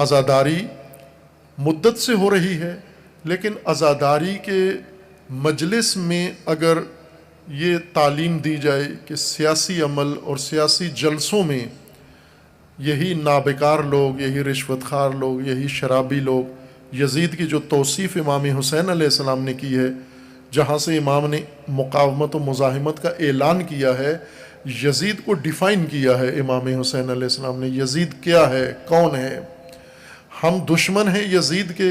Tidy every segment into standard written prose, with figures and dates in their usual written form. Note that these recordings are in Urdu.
عزاداری مدت سے ہو رہی ہے، لیکن عزاداری کے مجلس میں اگر یہ تعلیم دی جائے کہ سیاسی عمل اور سیاسی جلسوں میں یہی نابکار لوگ، یہی رشوت خوار لوگ، یہی شرابی لوگ، یزید کی جو توصیف امام حسین علیہ السلام نے کی ہے، جہاں سے امام نے مقاومت و مزاحمت کا اعلان کیا ہے، یزید کو ڈیفائن کیا ہے امام حسین علیہ السلام نے، یزید کیا ہے، کون ہے۔ ہم دشمن ہیں یزید کے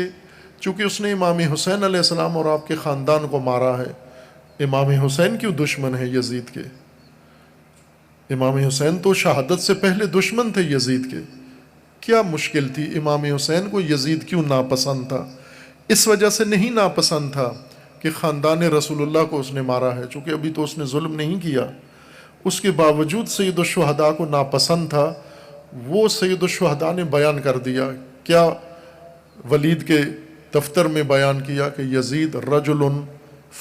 چونکہ اس نے امام حسین علیہ السلام اور آپ کے خاندان کو مارا ہے۔ امام حسین کیوں دشمن ہے یزید کے؟ امام حسین تو شہادت سے پہلے دشمن تھے یزید کے۔ کیا مشکل تھی؟ امام حسین کو یزید کیوں ناپسند تھا؟ اس وجہ سے نہیں ناپسند تھا کہ خاندان رسول اللہ کو اس نے مارا ہے، چونکہ ابھی تو اس نے ظلم نہیں کیا۔ اس کے باوجود سید الشہداء کو ناپسند تھا۔ وہ سید الشہداء نے بیان کر دیا، کیا ولید کے دفتر میں بیان کیا کہ یزید رجل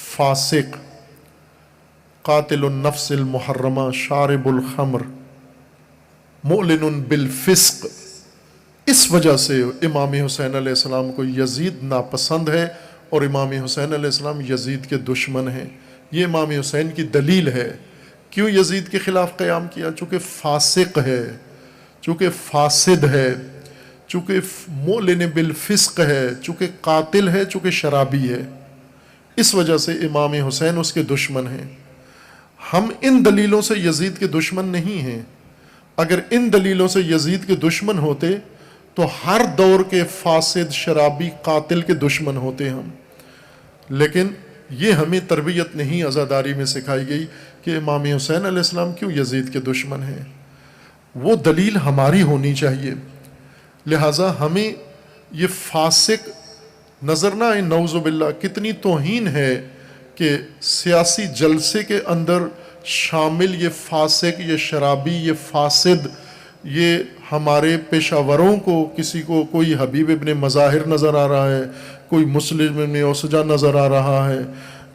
فاسق، قاتل النفس المحرمہ، شارب الخمر، معلن بالفسق۔ اس وجہ سے امام حسین علیہ السلام کو یزید ناپسند ہے اور امام حسین علیہ السلام یزید کے دشمن ہیں۔ یہ امام حسین کی دلیل ہے۔ کیوں یزید کے خلاف قیام کیا؟ چونکہ فاسق ہے، چونکہ فاسد ہے، چونکہ معلن بالفسق ہے، چونکہ قاتل ہے، چونکہ شرابی ہے۔ اس وجہ سے امام حسین اس کے دشمن ہیں۔ ہم ان دلیلوں سے یزید کے دشمن نہیں ہیں۔ اگر ان دلیلوں سے یزید کے دشمن ہوتے تو ہر دور کے فاسد، شرابی، قاتل کے دشمن ہوتے ہم۔ لیکن یہ ہمیں تربیت نہیں عزاداری میں سکھائی گئی کہ امام حسین علیہ السلام کیوں یزید کے دشمن ہیں۔ وہ دلیل ہماری ہونی چاہیے۔ لہٰذا ہمیں یہ فاسق نظر نہ آئے۔ نعوذ باللہ، کتنی توہین ہے کہ سیاسی جلسے کے اندر شامل یہ فاسق، یہ شرابی، یہ فاسد، یہ ہمارے پیشہ وروں کو، کسی کو کوئی حبیب ابن مظاہر نظر آ رہا ہے، کوئی مسلم ابن اوسجا نظر آ رہا ہے،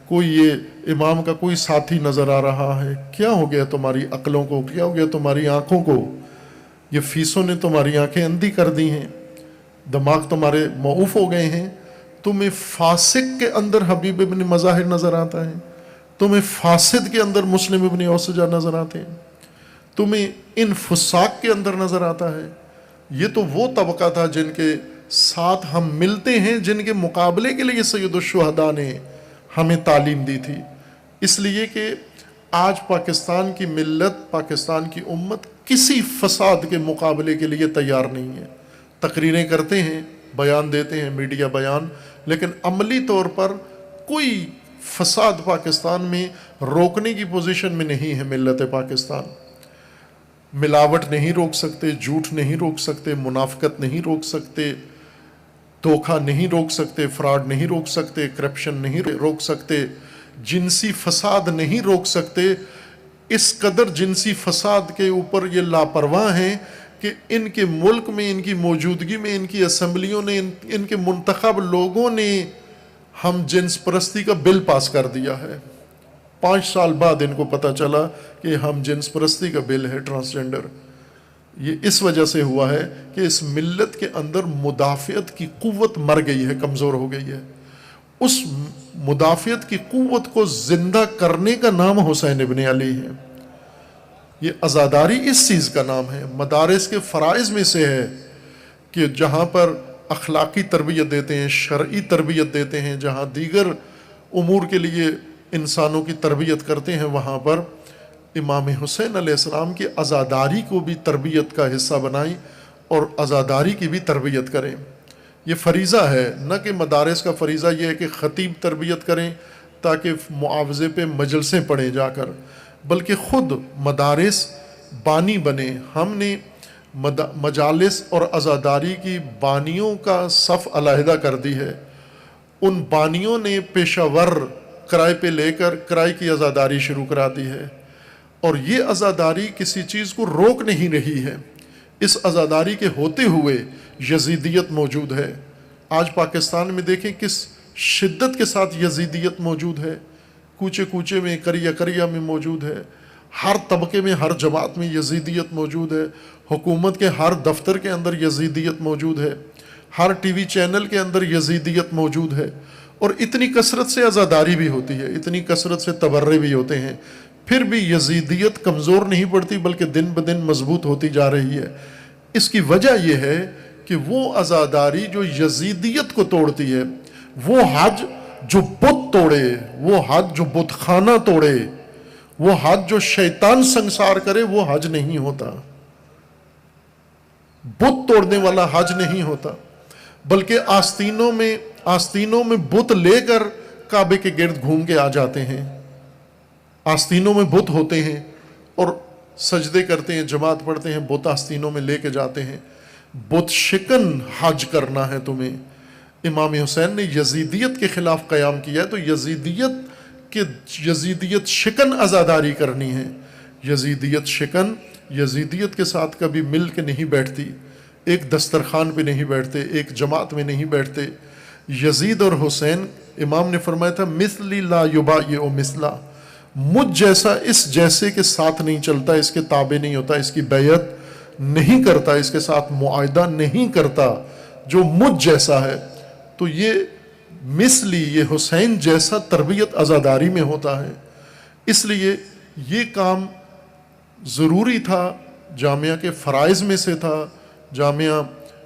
کوئی یہ امام کا کوئی ساتھی نظر آ رہا ہے۔ کیا ہو گیا تمہاری عقلوں کو؟ کیا ہو گیا تمہاری آنکھوں کو؟ یہ فیسوں نے تمہاری آنکھیں اندھی کر دی ہیں، دماغ تمہارے موقوف ہو گئے ہیں۔ تمہیں فاسق کے اندر حبیب ابن مظاہر نظر آتا ہے، تمہیں فاسد کے اندر مسلم ابن اوسجا نظر آتے ہیں، تمہیں ان فساق کے اندر نظر آتا ہے۔ یہ تو وہ طبقہ تھا جن کے ساتھ ہم ملتے ہیں، جن کے مقابلے کے لیے سید الشہداء نے ہمیں تعلیم دی تھی۔ اس لیے کہ آج پاکستان کی ملت، پاکستان کی امت کسی فساد کے مقابلے کے لیے تیار نہیں ہے۔ تقریریں کرتے ہیں، بیان دیتے ہیں، میڈیا بیان، لیکن عملی طور پر کوئی فساد پاکستان میں روکنے کی پوزیشن میں نہیں ہے ملت پاکستان۔ ملاوٹ نہیں روک سکتے، جھوٹ نہیں روک سکتے، منافقت نہیں روک سکتے، دھوکہ نہیں روک سکتے، فراڈ نہیں روک سکتے، کرپشن نہیں روک سکتے، جنسی فساد نہیں روک سکتے۔ اس قدر جنسی فساد کے اوپر یہ لاپرواہ ہیں کہ ان کے ملک میں، ان کی موجودگی میں، ان کی اسمبلیوں نے، ان کے منتخب لوگوں نے ہم جنس پرستی کا بل پاس کر دیا ہے۔ 5 سال بعد ان کو پتہ چلا کہ ہم جنس پرستی کا بل ہے، ٹرانسجنڈر۔ یہ اس وجہ سے ہوا ہے کہ اس ملت کے اندر مدافعت کی قوت مر گئی ہے، کمزور ہو گئی ہے۔ اس مدافعت کی قوت کو زندہ کرنے کا نام حسین ابن علی ہے۔ یہ عزاداری اس چیز کا نام ہے۔ مدارس کے فرائض میں سے ہے کہ جہاں پر اخلاقی تربیت دیتے ہیں، شرعی تربیت دیتے ہیں، جہاں دیگر امور کے لیے انسانوں کی تربیت کرتے ہیں، وہاں پر امام حسین علیہ السلام کی عزاداری کو بھی تربیت کا حصہ بنائیں اور عزاداری کی بھی تربیت کریں۔ یہ فریضہ ہے، نہ کہ مدارس کا فریضہ یہ ہے کہ خطیب تربیت کریں تاکہ معاوضے پہ مجلسیں پڑھیں جا کر، بلکہ خود مدارس بانی بنے۔ ہم نے مجالس اور عزاداری کی بانیوں کا صف علیحدہ کر دی ہے۔ ان بانیوں نے پیشہ ور کرائے پہ لے کر کرائے کی عزاداری شروع کرا دی ہے، اور یہ عزاداری کسی چیز کو روک نہیں رہی ہے۔ اس عزاداری کے ہوتے ہوئے یزیدیت موجود ہے۔ آج پاکستان میں دیکھیں کس شدت کے ساتھ یزیدیت موجود ہے، کوچے کوچے میں، کریا کریا میں موجود ہے۔ ہر طبقے میں ہر جماعت میں یزیدیت موجود ہے، حکومت کے ہر دفتر کے اندر یزیدیت موجود ہے، ہر ٹی وی چینل کے اندر یزیدیت موجود ہے، اور اتنی کثرت سے عزاداری بھی ہوتی ہے، اتنی کثرت سے تبرے بھی ہوتے ہیں، پھر بھی یزیدیت کمزور نہیں پڑتی بلکہ دن بدن مضبوط ہوتی جا رہی ہے۔ اس کی وجہ یہ ہے کہ وہ عزاداری جو یزیدیت کو توڑتی ہے، وہ حج جو بت توڑے، وہ حج جو بت خانہ توڑے، وہ حج جو شیطان سنسار کرے، وہ حج نہیں ہوتا، بت توڑنے والا حج نہیں ہوتا، بلکہ آستینوں میں بت لے کر کعبے کے گرد گھوم کے آ جاتے ہیں، آستینوں میں بت ہوتے ہیں اور سجدے کرتے ہیں، جماعت پڑھتے ہیں، بت آستینوں میں لے کے جاتے ہیں۔ بت شکن حج کرنا ہے تمہیں۔ امام حسین نے یزیدیت کے خلاف قیام کیا ہے، تو یزیدیت شکن عزاداری کرنی ہے۔ یزیدیت شکن، یزیدیت کے ساتھ کبھی مل کے نہیں بیٹھتی، ایک دسترخوان پہ نہیں بیٹھتے، ایک جماعت میں نہیں بیٹھتے۔ یزید اور حسین، امام نے فرمایا تھا مثلی لا یبایع مثلا، مجھ جیسا اس جیسے کے ساتھ نہیں چلتا، اس کے تابع نہیں ہوتا، اس کی بیعت نہیں کرتا، اس کے ساتھ معاہدہ نہیں کرتا جو مجھ جیسا ہے۔ تو یہ مثلی، یہ حسین جیسا تربیت عزاداری میں ہوتا ہے۔ اس لیے یہ کام ضروری تھا، جامعہ کے فرائض میں سے تھا، جامعہ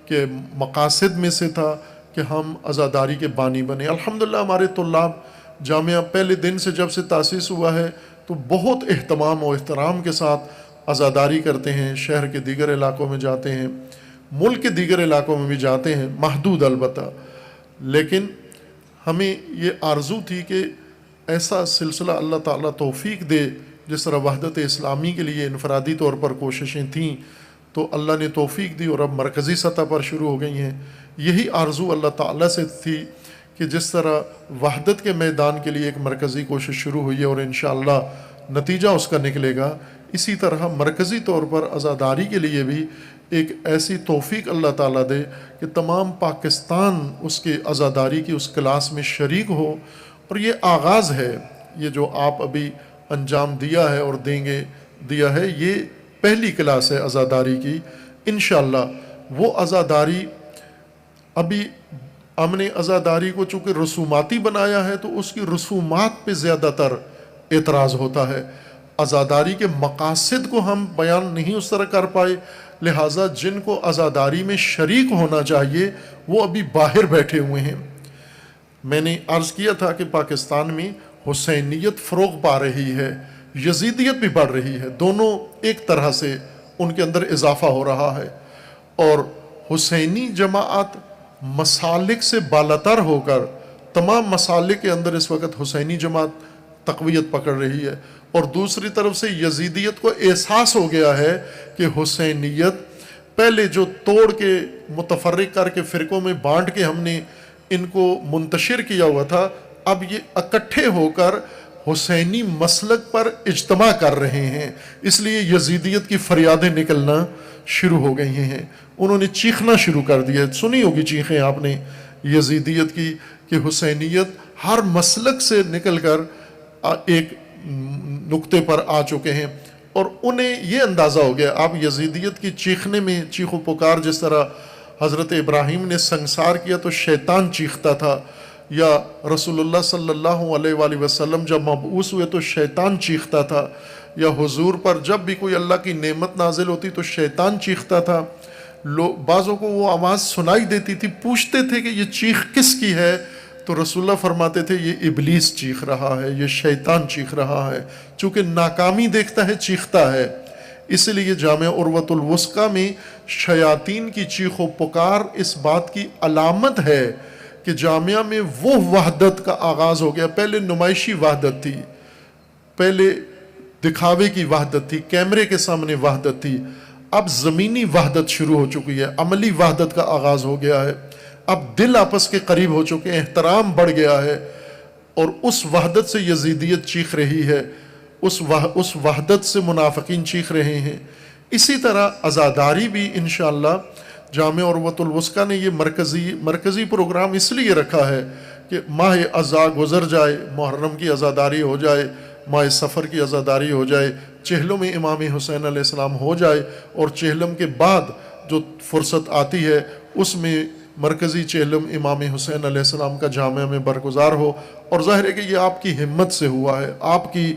کے مقاصد میں سے تھا کہ ہم عزاداری کے بانی بنے۔ الحمدللہ ہمارے طلاب جامعہ پہلے دن سے جب سے تاسیس ہوا ہے تو بہت اہتمام و احترام کے ساتھ عزاداری کرتے ہیں، شہر کے دیگر علاقوں میں جاتے ہیں، ملک کے دیگر علاقوں میں بھی جاتے ہیں، محدود البتہ، لیکن ہمیں یہ آرزو تھی کہ ایسا سلسلہ اللہ تعالیٰ توفیق دے، جس طرح وحدت اسلامی کے لیے انفرادی طور پر کوششیں تھیں تو اللہ نے توفیق دی اور اب مرکزی سطح پر شروع ہو گئی ہیں۔ یہی آرزو اللہ تعالیٰ سے تھی کہ جس طرح وحدت کے میدان کے لیے ایک مرکزی کوشش شروع ہوئی ہے اور انشاءاللہ نتیجہ اس کا نکلے گا، اسی طرح مرکزی طور پر عزاداری کے لیے بھی ایک ایسی توفیق اللہ تعالیٰ دے کہ تمام پاکستان اس کے عزاداری کی اس کلاس میں شریک ہو۔ اور یہ آغاز ہے، یہ جو آپ ابھی انجام دیا ہے اور دیا ہے، یہ پہلی کلاس ہے عزاداری کی۔ انشاءاللہ وہ عزاداری، ابھی ہم نے عزاداری کو چونکہ رسوماتی بنایا ہے تو اس کی رسومات پہ زیادہ تر اعتراض ہوتا ہے، عزاداری کے مقاصد کو ہم بیان نہیں اس طرح کر پائے، لہٰذا جن کو عزاداری میں شریک ہونا چاہیے وہ ابھی باہر بیٹھے ہوئے ہیں۔ میں نے عرض کیا تھا کہ پاکستان میں حسینیت فروغ پا رہی ہے، یزیدیت بھی بڑھ رہی ہے، دونوں ایک طرح سے ان کے اندر اضافہ ہو رہا ہے، اور حسینی جماعت مسالک سے بالاتر ہو کر تمام مسالک کے اندر اس وقت حسینی جماعت تقویت پکڑ رہی ہے، اور دوسری طرف سے یزیدیت کو احساس ہو گیا ہے کہ حسینیت پہلے جو توڑ کے متفرق کر کے فرقوں میں بانٹ کے ہم نے ان کو منتشر کیا ہوا تھا، اب یہ اکٹھے ہو کر حسینی مسلک پر اجتماع کر رہے ہیں، اس لیے یزیدیت کی فریادیں نکلنا شروع ہو گئی ہیں، انہوں نے چیخنا شروع کر دیا۔ سنی ہوگی چیخیں آپ نے یزیدیت کی کہ حسینیت ہر مسلک سے نکل کر ایک نقطے پر آ چکے ہیں، اور انہیں یہ اندازہ ہو گیا، آپ یزیدیت کی چیخنے میں چیخ و پکار، جس طرح حضرت ابراہیم نے سنسار کیا تو شیطان چیختا تھا، یا رسول اللہ صلی اللہ علیہ وآلہ وسلم جب مبعوث ہوئے تو شیطان چیختا تھا، یا حضور پر جب بھی کوئی اللہ کی نعمت نازل ہوتی تو شیطان چیختا تھا، بعضوں کو وہ آواز سنائی دیتی تھی، پوچھتے تھے کہ یہ چیخ کس کی ہے، تو رسول اللہ فرماتے تھے یہ ابلیس چیخ رہا ہے، یہ شیطان چیخ رہا ہے، چونکہ ناکامی دیکھتا ہے چیختا ہے۔ اس لیے جامعہ عروۃ الوثقیٰ میں شیاطین کی چیخ و پکار اس بات کی علامت ہے کہ جامعہ میں وہ وحدت کا آغاز ہو گیا۔ پہلے نمائشی وحدت تھی، پہلے دکھاوے کی وحدت تھی، کیمرے کے سامنے وحدت تھی، اب زمینی وحدت شروع ہو چکی ہے، عملی وحدت کا آغاز ہو گیا ہے، اب دل آپس کے قریب ہو چکے ہیں، احترام بڑھ گیا ہے، اور اس وحدت سے یزیدیت چیخ رہی ہے، اس وحدت سے منافقین چیخ رہے ہیں۔ اسی طرح عزاداری بھی انشاءاللہ جامعہ عروۃ الوثقیٰ نے یہ مرکزی پروگرام اس لیے رکھا ہے کہ ماہ عزا گزر جائے، محرم کی عزاداری ہو جائے، مائے سفر کی عزاداری ہو جائے، چہلم امام حسین علیہ السلام ہو جائے، اور چہلم کے بعد جو فرصت آتی ہے اس میں مرکزی چہلم امام حسین علیہ السلام کا جامعہ میں برگزار ہو۔ اور ظاہر ہے کہ یہ آپ کی ہمت سے ہوا ہے، آپ کی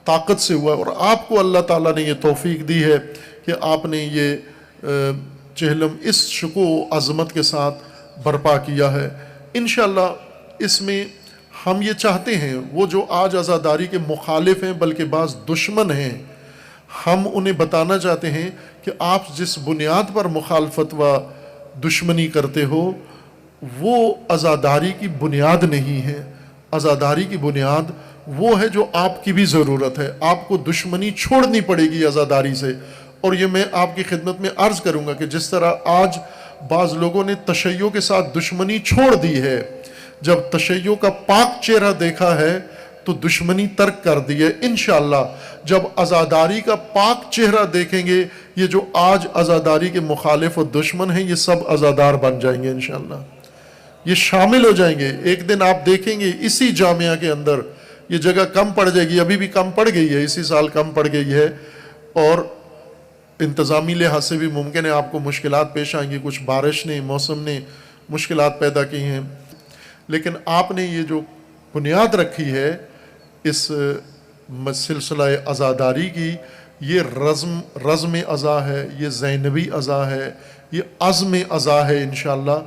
طاقت سے ہوا ہے، اور آپ کو اللہ تعالیٰ نے یہ توفیق دی ہے کہ آپ نے یہ چہلم اس شکوہ و عظمت کے ساتھ برپا کیا ہے۔ انشاءاللہ اس میں ہم یہ چاہتے ہیں، وہ جو آج عزاداری کے مخالف ہیں بلکہ بعض دشمن ہیں، ہم انہیں بتانا چاہتے ہیں کہ آپ جس بنیاد پر مخالفت و دشمنی کرتے ہو وہ عزاداری کی بنیاد نہیں ہے۔ عزاداری کی بنیاد وہ ہے جو آپ کی بھی ضرورت ہے۔ آپ کو دشمنی چھوڑنی پڑے گی عزاداری سے، اور یہ میں آپ کی خدمت میں عرض کروں گا کہ جس طرح آج بعض لوگوں نے تشیع کے ساتھ دشمنی چھوڑ دی ہے، جب تشیع کا پاک چہرہ دیکھا ہے تو دشمنی ترک کر دی ہے۔ انشاءاللہ جب عزاداری کا پاک چہرہ دیکھیں گے، یہ جو آج عزاداری کے مخالف و دشمن ہیں یہ سب عزادار بن جائیں گے انشاءاللہ، یہ شامل ہو جائیں گے۔ ایک دن آپ دیکھیں گے اسی جامعہ کے اندر یہ جگہ کم پڑ جائے گی، ابھی بھی کم پڑ گئی ہے، اسی سال کم پڑ گئی ہے، اور انتظامی لحاظ سے بھی ممکن ہے آپ کو مشکلات پیش آئیں گی، کچھ بارش نے، موسم نے مشکلات پیدا کی ہیں، لیکن آپ نے یہ جو بنیاد رکھی ہے اس سلسلہ عزاداری کی، یہ رزم عزا ہے، یہ زینبی عزا ہے، یہ عزم عزا ہے انشاءاللہ۔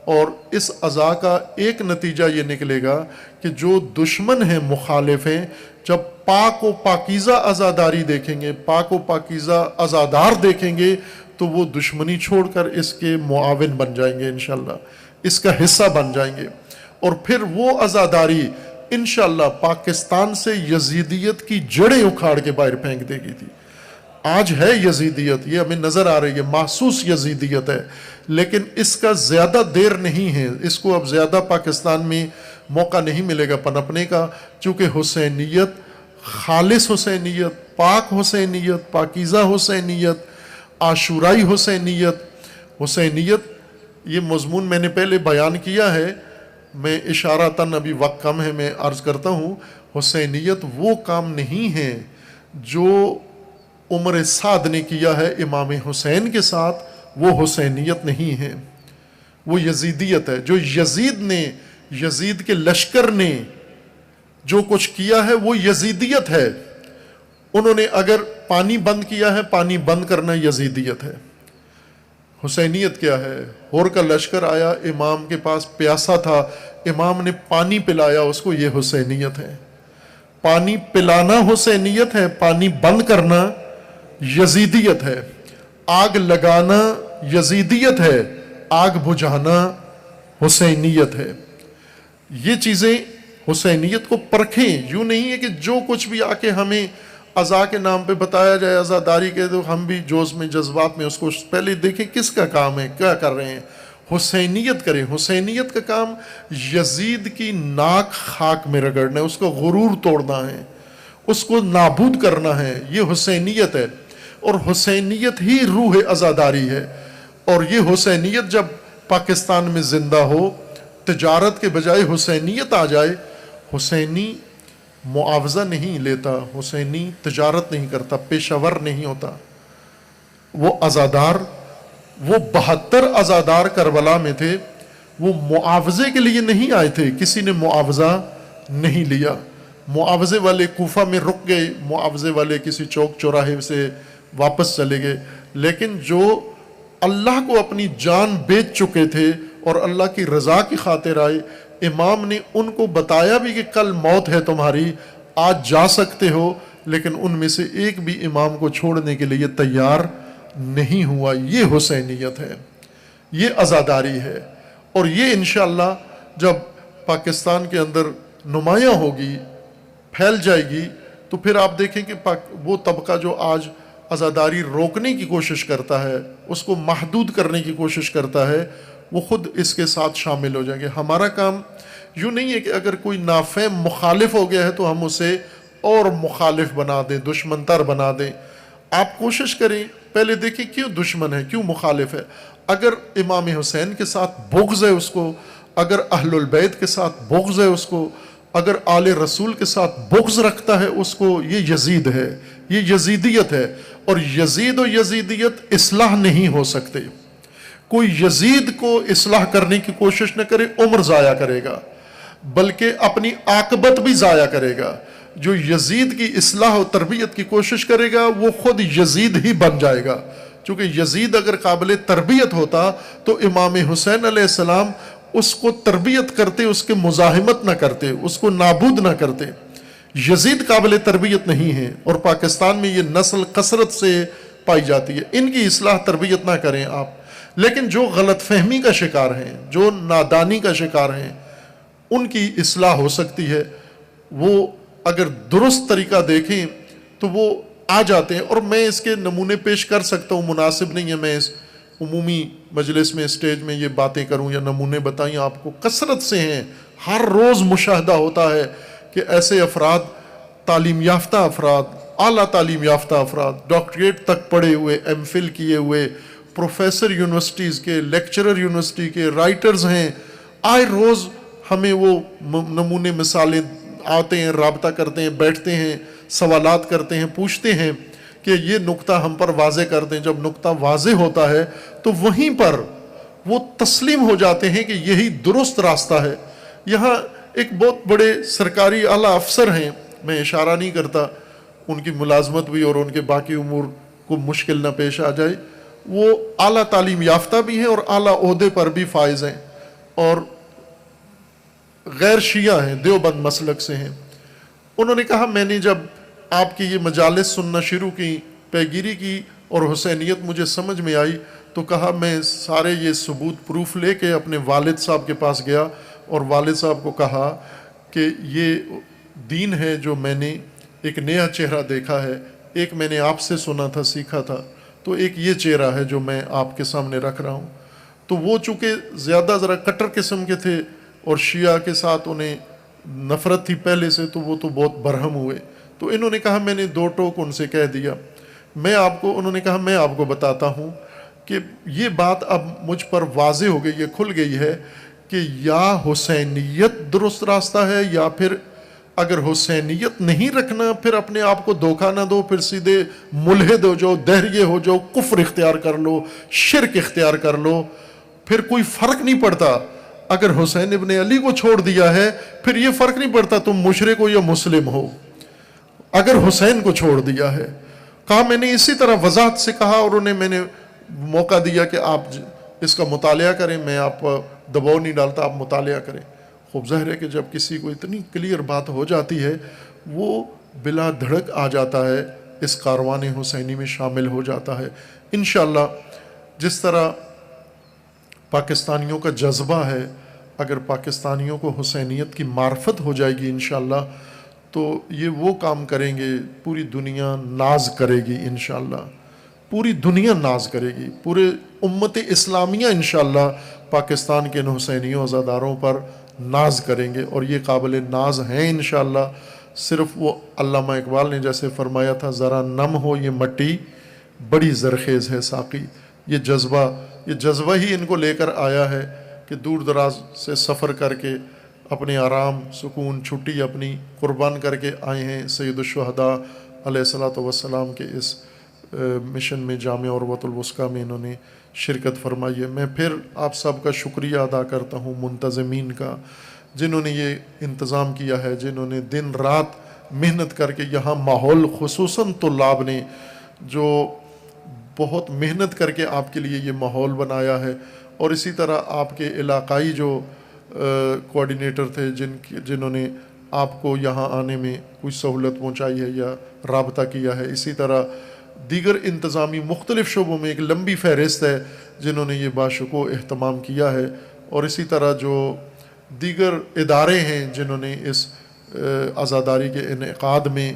اور اس عزا کا ایک نتیجہ یہ نکلے گا کہ جو دشمن ہیں، مخالف ہیں، جب پاک و پاکیزہ عزاداری دیکھیں گے، پاک و پاکیزہ عزادار دیکھیں گے، تو وہ دشمنی چھوڑ کر اس کے معاون بن جائیں گے انشاءاللہ، اس کا حصہ بن جائیں گے، اور پھر وہ عزاداری انشاءاللہ پاکستان سے یزیدیت کی جڑیں اکھاڑ کے باہر پھینک دے گی تھی۔ آج ہے یزیدیت، یہ ہمیں نظر آ رہی ہے، محسوس یزیدیت ہے، لیکن اس کا زیادہ دیر نہیں ہے، اس کو اب زیادہ پاکستان میں موقع نہیں ملے گا پنپنے کا، چونکہ حسینیت، خالص حسینیت، پاک حسینیت، پاکیزہ حسینیت، عاشورائی حسینیت، حسینیت یہ مضمون میں نے پہلے بیان کیا ہے، میں اشارتاً ابھی وقت کم ہے، میں عرض کرتا ہوں، حسینیت وہ کام نہیں ہے جو عمر سعد نے کیا ہے امام حسین کے ساتھ، وہ حسینیت نہیں ہے، وہ یزیدیت ہے۔ جو یزید نے، یزید کے لشکر نے جو کچھ کیا ہے وہ یزیدیت ہے۔ انہوں نے اگر پانی بند کیا ہے، پانی بند کرنا یزیدیت ہے۔ حسینیت کیا ہے؟ ہور کا لشکر آیا، امام کے پاس پیاسا تھا، امام نے پانی پلایا اس کو، یہ حسینیت ہے۔ پانی پلانا حسینیت ہے، پانی بند کرنا یزیدیت ہے۔ آگ لگانا یزیدیت ہے، آگ بجھانا حسینیت ہے۔ یہ چیزیں حسینیت کو پرکھیں، یوں نہیں ہے کہ جو کچھ بھی آ کے ہمیں عزا کے نام پہ بتایا جائے، عزاداری کے، تو ہم بھی جوش میں جذبات میں اس کو پہلے دیکھیں کس کا کام ہے، کیا کر رہے ہیں، حسینیت کریں۔ حسینیت کا کام یزید کی ناک خاک میں رگڑنا ہے، اس کو غرور توڑنا ہے، اس کو نابود کرنا ہے، یہ حسینیت ہے، اور حسینیت ہی روح عزاداری ہے۔ اور یہ حسینیت جب پاکستان میں زندہ ہو، تجارت کے بجائے حسینیت آ جائے، حسینی معاوضہ نہیں لیتا، حسینی تجارت نہیں کرتا، پیشہ ور نہیں ہوتا، وہ عزادار، وہ 72 عزادار کربلا میں تھے، وہ معاوضے کے لیے نہیں آئے تھے، کسی نے معاوضہ نہیں لیا۔ معاوضے والے کوفہ میں رک گئے، معاوضے والے کسی چوک چوراہے سے واپس چلے گئے، لیکن جو اللہ کو اپنی جان بیچ چکے تھے اور اللہ کی رضا کی خاطر آئے، امام نے ان کو بتایا بھی کہ کل موت ہے تمہاری، آج جا سکتے ہو، لیکن ان میں سے ایک بھی امام کو چھوڑنے کے لیے تیار نہیں ہوا۔ یہ حسینیت ہے، یہ عزاداری ہے، اور یہ انشاءاللہ جب پاکستان کے اندر نمایاں ہوگی، پھیل جائے گی، تو پھر آپ دیکھیں کہ وہ طبقہ جو آج عزاداری روکنے کی کوشش کرتا ہے، اس کو محدود کرنے کی کوشش کرتا ہے، وہ خود اس کے ساتھ شامل ہو جائیں گے۔ ہمارا کام یوں نہیں ہے کہ اگر کوئی نافہم مخالف ہو گیا ہے تو ہم اسے اور مخالف بنا دیں، دشمن تر بنا دیں۔ آپ کوشش کریں، پہلے دیکھیں کیوں دشمن ہے، کیوں مخالف ہے۔ اگر امام حسین کے ساتھ بغض ہے اس کو، اگر اہل البیت کے ساتھ بغض ہے اس کو، اگر آل رسول کے ساتھ بغض رکھتا ہے اس کو یہ یزید ہے، یہ یزیدیت ہے، اور یزید و یزیدیت اصلاح نہیں ہو سکتے۔ کوئی یزید کو اصلاح کرنے کی کوشش نہ کرے، عمر ضائع کرے گا بلکہ اپنی عاقبت بھی ضائع کرے گا۔ جو یزید کی اصلاح و تربیت کی کوشش کرے گا وہ خود یزید ہی بن جائے گا، چونکہ یزید اگر قابل تربیت ہوتا تو امام حسین علیہ السلام اس کو تربیت کرتے، اس کے مزاحمت نہ کرتے، اس کو نابود نہ کرتے۔ یزید قابل تربیت نہیں ہے، اور پاکستان میں یہ نسل کثرت سے پائی جاتی ہے۔ ان کی اصلاح تربیت نہ کریں آپ، لیکن جو غلط فہمی کا شکار ہیں، جو نادانی کا شکار ہیں، ان کی اصلاح ہو سکتی ہے۔ وہ اگر درست طریقہ دیکھیں تو وہ آ جاتے ہیں، اور میں اس کے نمونے پیش کر سکتا ہوں، مناسب نہیں ہے میں اس عمومی مجلس میں اسٹیج میں یہ باتیں کروں یا نمونے بتائیں آپ کو، کثرت سے ہیں، ہر روز مشاہدہ ہوتا ہے کہ ایسے افراد، تعلیم یافتہ افراد، اعلیٰ تعلیم یافتہ افراد، ڈاکٹریٹ تک پڑھے ہوئے، ایم فل کیے ہوئے، پروفیسر یونیورسٹیز کے، لیکچرر یونیورسٹی کے، رائٹرز ہیں، آئے روز ہمیں وہ نمونے مثالیں آتے ہیں، رابطہ کرتے ہیں، بیٹھتے ہیں، سوالات کرتے ہیں، پوچھتے ہیں کہ یہ نقطہ ہم پر واضح کر دیں۔ جب نقطہ واضح ہوتا ہے تو وہیں پر وہ تسلیم ہو جاتے ہیں کہ یہی درست راستہ ہے۔ یہاں ایک بہت بڑے سرکاری اعلیٰ افسر ہیں، میں اشارہ نہیں کرتا، ان کی ملازمت بھی اور ان کے باقی امور کو مشکل نہ پیش آ جائے، وہ اعلیٰ تعلیم یافتہ بھی ہیں اور اعلیٰ عہدے پر بھی فائز ہیں، اور غیر شیعہ ہیں، دیوبند مسلک سے ہیں۔ انہوں نے کہا میں نے جب آپ کی یہ مجالس سننا شروع کی، پیگیری کی، اور حسینیت مجھے سمجھ میں آئی تو کہا میں سارے یہ ثبوت پروف لے کے اپنے والد صاحب کے پاس گیا، اور والد صاحب کو کہا کہ یہ دین ہے جو میں نے ایک نیا چہرہ دیکھا ہے، ایک میں نے آپ سے سنا تھا، سیکھا تھا، تو ایک یہ چہرہ ہے جو میں آپ کے سامنے رکھ رہا ہوں۔ تو وہ چونکہ زیادہ ذرا کٹر قسم کے تھے اور شیعہ کے ساتھ انہیں نفرت تھی پہلے سے، تو وہ تو بہت برہم ہوئے، تو انہوں نے کہا میں نے دو ٹوک ان سے کہہ دیا، انہوں نے کہا میں آپ کو بتاتا ہوں کہ یہ بات اب مجھ پر واضح ہو گئی، یہ کھل گئی ہے کہ یا حسینیت درست راستہ ہے، یا پھر اگر حسینیت نہیں رکھنا پھر اپنے آپ کو دھوکہ نہ دو، پھر سیدھے ملحد ہو جاؤ، دہریے ہو جاؤ، کفر اختیار کر لو، شرک اختیار کر لو، پھر کوئی فرق نہیں پڑتا۔ اگر حسین ابن علی کو چھوڑ دیا ہے پھر یہ فرق نہیں پڑتا تم مشرک ہو یا مسلم ہو، اگر حسین کو چھوڑ دیا ہے۔ کہا میں نے اسی طرح وضاحت سے کہا، اور میں نے موقع دیا کہ آپ اس کا مطالعہ کریں، میں آپ دباؤ نہیں ڈالتا، آپ مطالعہ کریں۔ خوب ظاہر ہے کہ جب کسی کو اتنی کلیئر بات ہو جاتی ہے وہ بلا دھڑک آ جاتا ہے، اس کاروان حسینی میں شامل ہو جاتا ہے۔ انشاءاللہ جس طرح پاکستانیوں کا جذبہ ہے، اگر پاکستانیوں کو حسینیت کی معرفت ہو جائے گی انشاءاللہ تو یہ وہ کام کریں گے، پوری دنیا ناز کرے گی انشاءاللہ، پوری دنیا ناز کرے گی، پورے امت اسلامیہ انشاءاللہ پاکستان کے ان حسینیوں عزاداروں پر ناز کریں گے، اور یہ قابل ناز ہیں انشاءاللہ۔ صرف وہ علامہ اقبال نے جیسے فرمایا تھا ذرا نم ہو یہ مٹی بڑی زرخیز ہے ساقی، یہ جذبہ ہی ان کو لے کر آیا ہے کہ دور دراز سے سفر کر کے اپنے آرام سکون چھٹی اپنی قربان کر کے آئے ہیں سید الشہداء علیہ الصلوۃ والسلام کے اس مشن میں، جامع عروۃ الوثقیٰ میں انہوں نے شرکت فرمائی ہے۔ میں پھر آپ سب کا شکریہ ادا کرتا ہوں، منتظمین کا، جنہوں نے یہ انتظام کیا ہے، جنہوں نے دن رات محنت کر کے یہاں ماحول، خصوصاً طلاب نے جو بہت محنت کر کے آپ کے لیے یہ ماحول بنایا ہے، اور اسی طرح آپ کے علاقائی جو کوآرڈینیٹر تھے جنہوں نے آپ کو یہاں آنے میں کوئی سہولت پہنچائی ہے یا رابطہ کیا ہے، اسی طرح دیگر انتظامی مختلف شعبوں میں ایک لمبی فہرست ہے جنہوں نے یہ باشکوہ اہتمام کیا ہے، اور اسی طرح جو دیگر ادارے ہیں جنہوں نے اس عزاداری کے انعقاد میں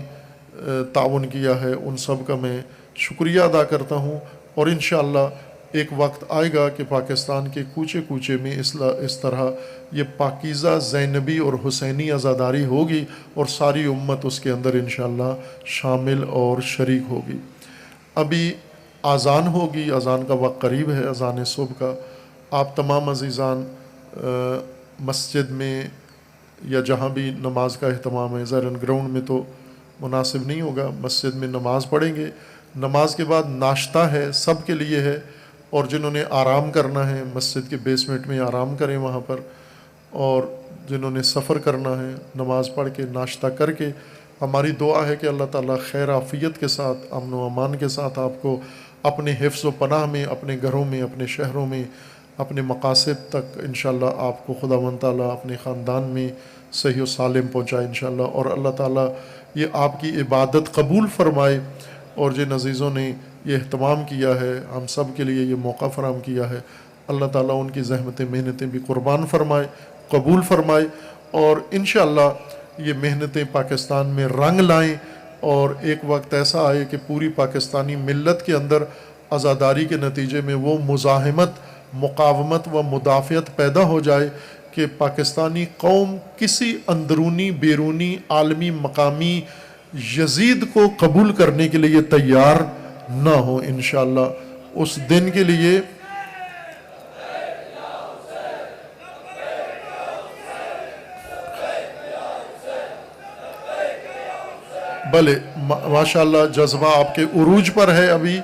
تعاون کیا ہے، ان سب کا میں شکریہ ادا کرتا ہوں، اور انشاءاللہ ایک وقت آئے گا کہ پاکستان کے کوچے کوچے میں اس طرح یہ پاکیزہ زینبی اور حسینی عزاداری ہوگی، اور ساری امت اس کے اندر انشاءاللہ شامل اور شریک ہوگی۔ ابھی اذان ہوگی، اذان کا وقت قریب ہے، اذان صبح کا۔ آپ تمام عزیزان مسجد میں یا جہاں بھی نماز کا اہتمام ہے، ظاہراً گراؤنڈ میں تو مناسب نہیں ہوگا، مسجد میں نماز پڑھیں گے، نماز کے بعد ناشتہ ہے، سب کے لیے ہے، اور جنہوں نے آرام کرنا ہے مسجد کے بیسمنٹ میں آرام کریں وہاں پر، اور جنہوں نے سفر کرنا ہے نماز پڑھ کے ناشتہ کر کے، ہماری دعا ہے کہ اللہ تعالیٰ خیر عافیت کے ساتھ، امن و امان کے ساتھ آپ کو اپنے حفظ و پناہ میں، اپنے گھروں میں، اپنے شہروں میں، اپنے مقاصد تک انشاءاللہ آپ کو خداوند تعالیٰ اپنے خاندان میں صحیح و سالم پہنچائے انشاءاللہ، اور اللہ تعالیٰ یہ آپ کی عبادت قبول فرمائے، اور جن عزیزوں نے یہ اہتمام کیا ہے، ہم سب کے لیے یہ موقع فراہم کیا ہے، اللہ تعالیٰ ان کی زحمتیں محنتیں بھی قربان فرمائے، قبول فرمائے، اور انشاءاللہ یہ محنتیں پاکستان میں رنگ لائیں، اور ایک وقت ایسا آئے کہ پوری پاکستانی ملت کے اندر عزاداری کے نتیجے میں وہ مزاحمت، مقاومت و مدافعت پیدا ہو جائے کہ پاکستانی قوم کسی اندرونی بیرونی عالمی مقامی یزید کو قبول کرنے کے لیے تیار نہ ہو انشاءاللہ۔ اس دن کے لیے بلے ماشاءاللہ جذبہ آپ کے عروج پر ہے ابھی،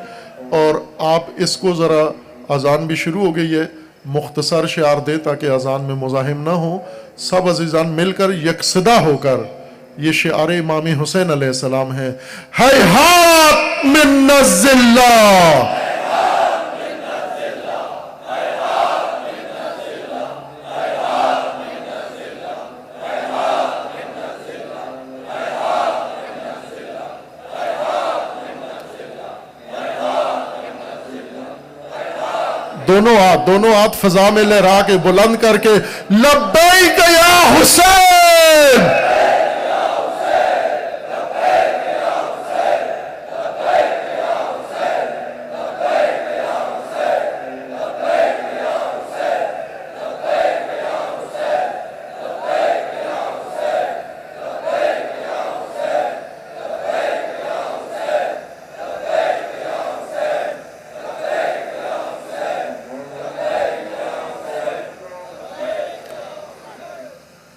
اور آپ اس کو ذرا، اذان بھی شروع ہو گئی ہے، مختصر شعار دے تاکہ اذان میں مزاحم نہ ہو، سب عزیزان مل کر یکصدا ہو کر یہ شعار امام حسین علیہ السلام ہے، ہیہات من نزل اللہ، دونوں ہاتھ فضا میں لہرا کے بلند کر کے لبیک یا حسین،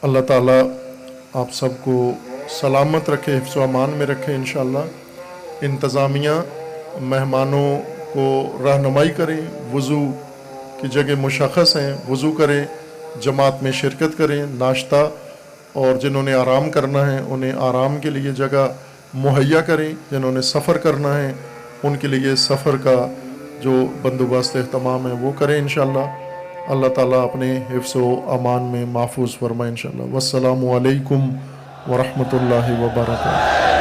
اللہ تعالیٰ آپ سب کو سلامت رکھے، حفظ و امان میں رکھے انشاءاللہ۔ انتظامیہ مہمانوں کو رہنمائی کریں، وضو کی جگہ مشخص ہیں، وضو کریں، جماعت میں شرکت کریں، ناشتہ، اور جنہوں نے آرام کرنا ہے انہیں آرام کے لیے جگہ مہیا کریں، جنہوں نے سفر کرنا ہے ان کے لیے سفر کا جو بندوبست اہتمام ہے وہ کریں انشاءاللہ۔ اللہ تعالیٰ اپنے حفظ و امان میں محفوظ فرمائے انشاءاللہ۔ والسلام علیکم ورحمۃ اللہ وبرکاتہ۔